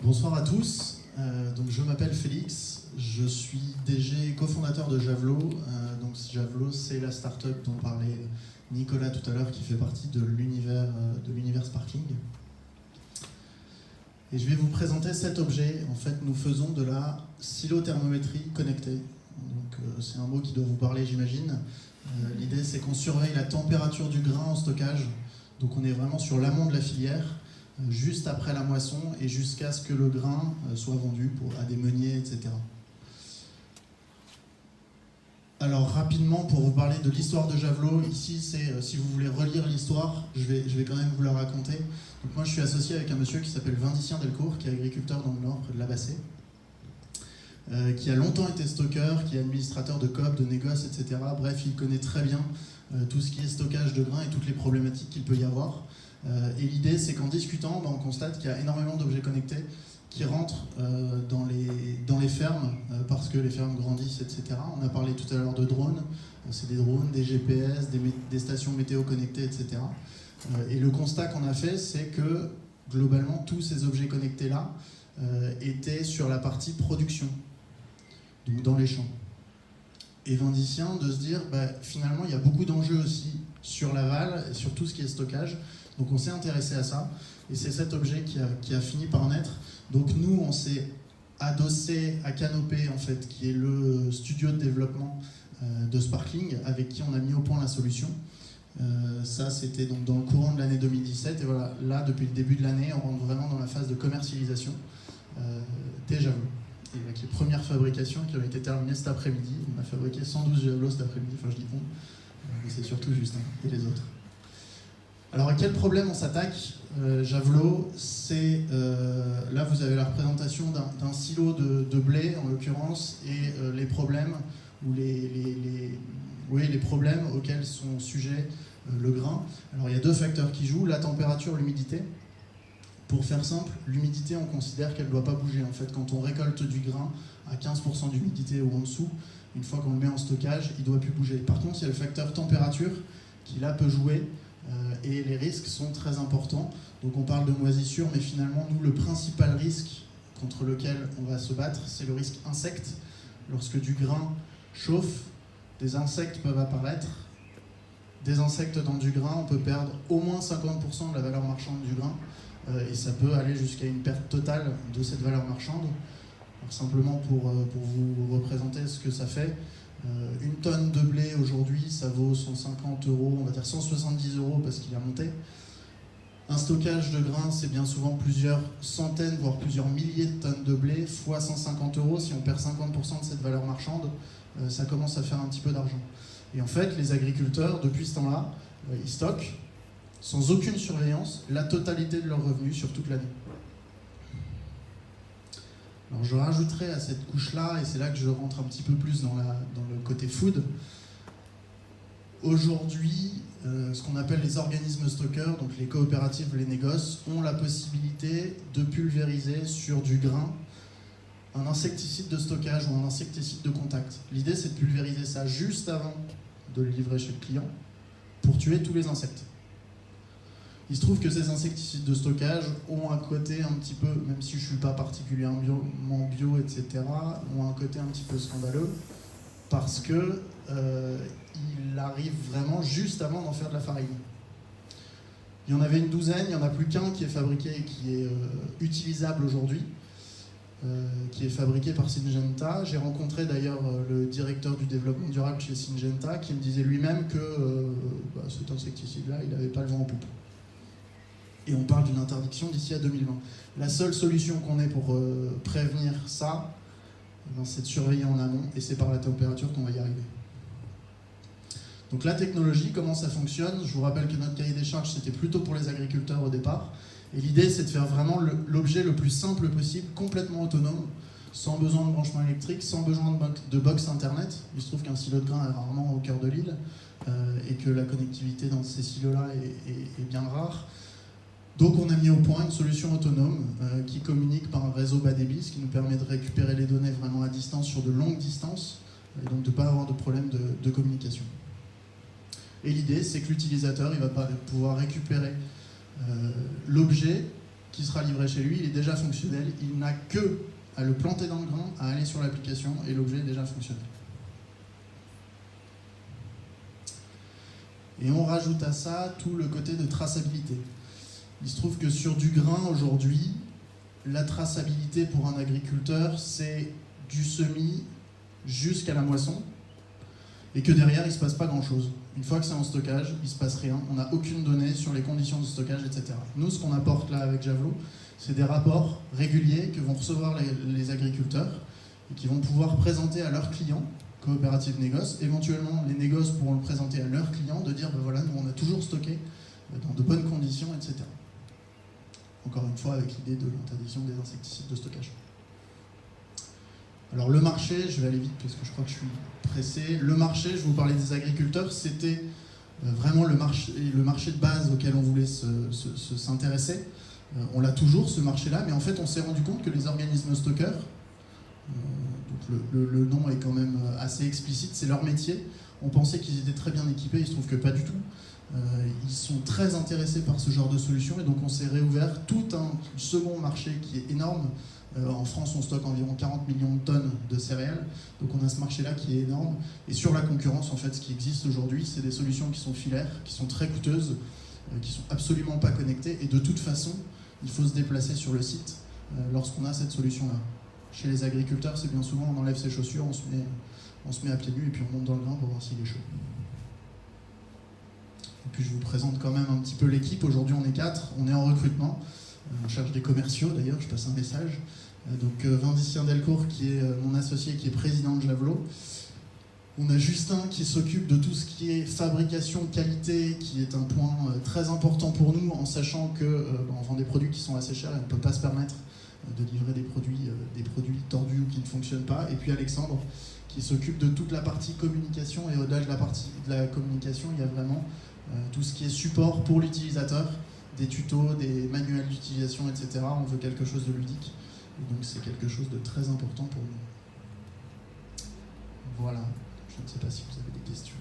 Bonsoir à tous. Donc je m'appelle Félix, je suis DG cofondateur de Javelot. Donc Javelot, c'est la startup dont parlait Nicolas tout à l'heure, qui fait partie de l'univers Sparkling. Et je vais vous présenter cet objet. En fait, nous faisons de la silothermométrie connectée. Donc c'est un mot qui doit vous parler, j'imagine. L'idée, c'est qu'on surveille la température du grain en stockage. Donc on est vraiment sur l'amont de la filière, juste après la moisson et jusqu'à ce que le grain soit vendu à des meuniers, etc. Alors rapidement, pour vous parler de l'histoire de Javelot, ici, c'est si vous voulez relire l'histoire, je vais quand même vous la raconter. Donc moi, je suis associé avec un monsieur qui s'appelle Vindicien Delcourt, qui est agriculteur dans le Nord, près de la Bassée, qui a longtemps été stockeur, qui est administrateur de coop, de négoce, etc. Bref, il connaît très bien tout ce qui est stockage de grains et toutes les problématiques qu'il peut y avoir. Et l'idée, c'est qu'en discutant, on constate qu'il y a énormément d'objets connectés qui rentrent dans les fermes, parce que les fermes grandissent, etc. On a parlé tout à l'heure de drones, c'est des drones, des GPS, des stations météo connectées, etc. Et le constat qu'on a fait, c'est que globalement, tous ces objets connectés-là étaient sur la partie production, donc dans les champs. Et Vindicien de se dire, finalement, il y a beaucoup d'enjeux aussi sur l'aval et sur tout ce qui est stockage. Donc on s'est intéressé à ça, et c'est cet objet qui a fini par naître. Donc nous, on s'est adossé à Canopé, en fait, qui est le studio de développement de Sparkling, avec qui on a mis au point la solution. Ça, c'était donc dans le courant de l'année 2017, et voilà, là, depuis le début de l'année, on rentre vraiment dans la phase de commercialisation des Javelots. Et avec les premières fabrications qui ont été terminées cet après-midi, on a fabriqué 112 Javelots cet après-midi, enfin je dis on, mais c'est surtout Justin et les autres. Alors à quel problème on s'attaque? Javelot, c'est là vous avez la représentation d'un silo de blé en l'occurrence, et les problèmes ou les problèmes auxquels sont sujets le grain. Alors il y a deux facteurs qui jouent, la température, l'humidité. Pour faire simple, l'humidité, on considère qu'elle ne doit pas bouger. En fait, quand on récolte du grain à 15% d'humidité ou en dessous, une fois qu'on le met en stockage, il ne doit plus bouger. Par contre, il y a le facteur température qui là peut jouer. Et les risques sont très importants. Donc on parle de moisissure, mais finalement, nous, le principal risque contre lequel on va se battre, c'est le risque insecte. Lorsque du grain chauffe, des insectes peuvent apparaître. Des insectes dans du grain, on peut perdre au moins 50% de la valeur marchande du grain, et ça peut aller jusqu'à une perte totale de cette valeur marchande. Alors, simplement pour vous représenter ce que ça fait, une tonne de blé aujourd'hui, ça vaut 150 €, on va dire 170 € parce qu'il a monté. Un stockage de grains, c'est bien souvent plusieurs centaines, voire plusieurs milliers de tonnes de blé, fois 150 €. Si on perd 50% de cette valeur marchande, ça commence à faire un petit peu d'argent. Et en fait, les agriculteurs, depuis ce temps-là, ils stockent, sans aucune surveillance, la totalité de leurs revenus sur toute l'année. Alors je rajouterai à cette couche-là, et c'est là que je rentre un petit peu plus dans le côté food. Aujourd'hui, ce qu'on appelle les organismes stockeurs, donc les coopératives, les négoces, ont la possibilité de pulvériser sur du grain un insecticide de stockage ou un insecticide de contact. L'idée, c'est de pulvériser ça juste avant de le livrer chez le client pour tuer tous les insectes. Il se trouve que ces insecticides de stockage ont un côté un petit peu, même si je ne suis pas particulièrement bio, etc., ont un côté un petit peu scandaleux, parce que il arrive vraiment juste avant d'en faire de la farine. Il y en avait une douzaine, il n'y en a plus qu'un qui est fabriqué et qui est utilisable aujourd'hui, qui est fabriqué par Syngenta. J'ai rencontré d'ailleurs le directeur du développement durable chez Syngenta, qui me disait lui-même que cet insecticide-là, il n'avait pas le vent en poupe. Et on parle d'une interdiction d'ici à 2020. La seule solution qu'on ait pour prévenir ça, c'est de surveiller en amont, et c'est par la température qu'on va y arriver. Donc la technologie, comment ça fonctionne? Je vous rappelle que notre cahier des charges, c'était plutôt pour les agriculteurs au départ. Et l'idée, c'est de faire vraiment l'objet le plus simple possible, complètement autonome, sans besoin de branchement électrique, sans besoin de box internet. Il se trouve qu'un silo de grain est rarement au cœur de l'île, et que la connectivité dans ces silos-là est bien rare. Donc on a mis au point une solution autonome qui communique par un réseau bas débit, ce qui nous permet de récupérer les données vraiment à distance, sur de longues distances, et donc de ne pas avoir de problème de communication. Et l'idée, c'est que l'utilisateur il va pouvoir récupérer l'objet qui sera livré chez lui, il est déjà fonctionnel, il n'a que à le planter dans le grain, à aller sur l'application, et l'objet est déjà fonctionnel. Et on rajoute à ça tout le côté de traçabilité. Il se trouve que sur du grain aujourd'hui, la traçabilité pour un agriculteur, c'est du semis jusqu'à la moisson, et que derrière, il ne se passe pas grand-chose. Une fois que c'est en stockage, il ne se passe rien, on n'a aucune donnée sur les conditions de stockage, etc. Nous, ce qu'on apporte là avec Javelot, c'est des rapports réguliers que vont recevoir les agriculteurs et qui vont pouvoir présenter à leurs clients, coopératives négoce. Éventuellement, les négoces pourront le présenter à leurs clients, de dire, ben voilà, nous on a toujours stocké dans de bonnes conditions, etc. Encore une fois, avec l'idée de l'interdiction des insecticides de stockage. Alors le marché, je vais aller vite parce que je crois que je suis pressé. Le marché, je vous parlais des agriculteurs, c'était vraiment le marché de base auquel on voulait s'intéresser. On l'a toujours, ce marché-là, mais en fait, on s'est rendu compte que les organismes stockeurs, donc le nom est quand même assez explicite, c'est leur métier. On pensait qu'ils étaient très bien équipés, il se trouve que pas du tout. Ils sont très intéressés par ce genre de solution et donc on s'est réouvert tout un second marché qui est énorme. En France, on stocke environ 40 millions de tonnes de céréales, donc on a ce marché-là qui est énorme. Et sur la concurrence, en fait, ce qui existe aujourd'hui, c'est des solutions qui sont filaires, qui sont très coûteuses, qui sont absolument pas connectées, et de toute façon, il faut se déplacer sur le site lorsqu'on a cette solution-là. Chez les agriculteurs, c'est bien souvent, on enlève ses chaussures, on se met à pieds nus et puis on monte dans le grain pour voir s'il est chaud. Et puis je vous présente quand même un petit peu l'équipe. Aujourd'hui, on est 4, on est en recrutement. On cherche des commerciaux, d'ailleurs, je passe un message. Donc Vincent Delcourt, qui est mon associé, qui est président de Javelot. On a Justin qui s'occupe de tout ce qui est fabrication, qualité, qui est un point très important pour nous, en sachant qu'on vend des produits qui sont assez chers et on ne peut pas se permettre de livrer des produits tordus ou qui ne fonctionnent pas. Et puis Alexandre, qui s'occupe de toute la partie communication, et au-delà de la communication, il y a vraiment tout ce qui est support pour l'utilisateur, des tutos, des manuels d'utilisation, etc. On veut quelque chose de ludique, et donc c'est quelque chose de très important pour nous. Voilà, je ne sais pas si vous avez des questions.